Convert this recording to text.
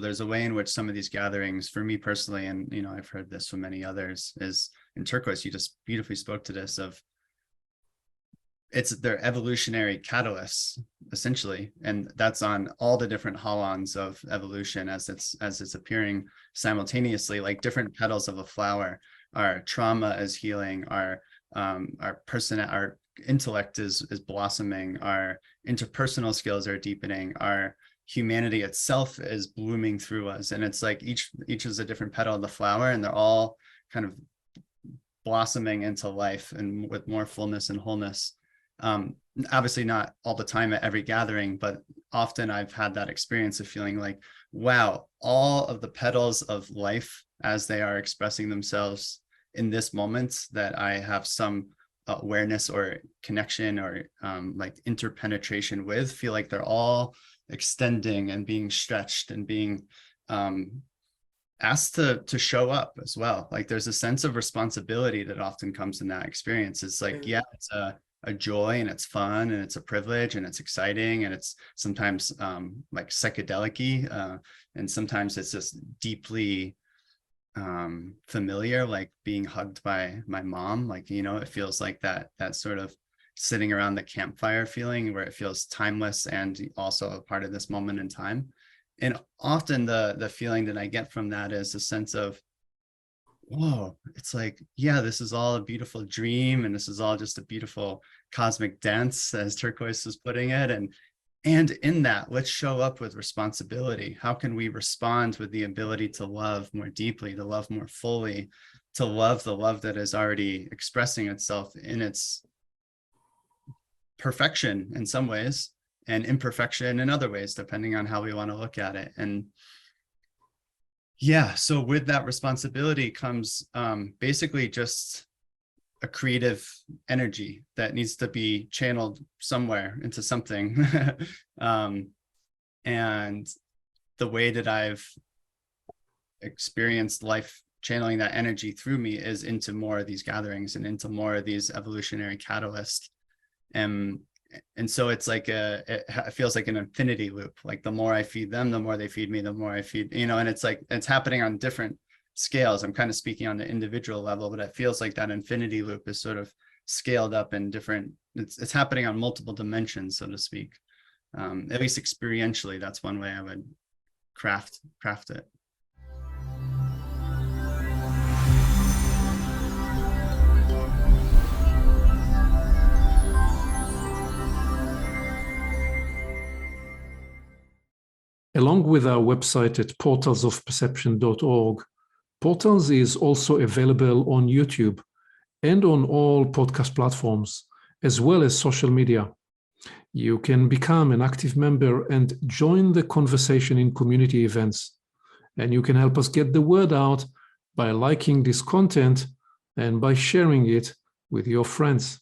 there's a way in which some of these gatherings, for me personally, and I've heard this from many others, is in Turquoise, you just beautifully spoke to this, of their evolutionary catalysts, essentially, and that's on all the different holons of evolution as it's appearing simultaneously, like different petals of a flower. Our trauma is healing, our intellect is blossoming, our interpersonal skills are deepening, our humanity itself is blooming through us, and it's like each is a different petal of the flower, and they're all kind of blossoming into life and with more fullness and wholeness. Obviously not all the time at every gathering, but often I've had that experience of feeling like, wow, all of the petals of life as they are expressing themselves in this moment that I have some awareness or connection or like interpenetration with, feel like they're all extending and being stretched and being asked to show up as well. Like there's a sense of responsibility that often comes in that experience. It's like, yeah, it's a joy, and it's fun, and it's a privilege, and it's exciting, and it's sometimes like psychedelic-y, and sometimes it's just deeply familiar, like being hugged by my mom. Like, it feels like that sort of sitting around the campfire feeling, where it feels timeless and also a part of this moment in time. And often the feeling that I get from that is a sense of, whoa, it's like, yeah, this is all a beautiful dream, and this is all just a beautiful cosmic dance, as Turquoise was putting it. And in that, let's show up with responsibility. How can we respond with the ability to love more deeply, to love more fully, to love the love that is already expressing itself in its perfection in some ways, and imperfection in other ways, depending on how we want to look at it. And yeah, so with that responsibility comes basically just a creative energy that needs to be channeled somewhere into something. And the way that I've experienced life channeling that energy through me is into more of these gatherings and into more of these evolutionary catalysts. And so it's like it feels like an infinity loop. Like the more I feed them, the more they feed me, the more I feed, and it's like, it's happening on different scales. I'm kind of speaking on the individual level, but it feels like that infinity loop is sort of scaled up in different, it's happening on multiple dimensions, so to speak. At least experientially, that's one way I would craft it. Along with our website at portalsofperception.org, Portals is also available on YouTube and on all podcast platforms, as well as social media. You can become an active member and join the conversation in community events. And you can help us get the word out by liking this content and by sharing it with your friends.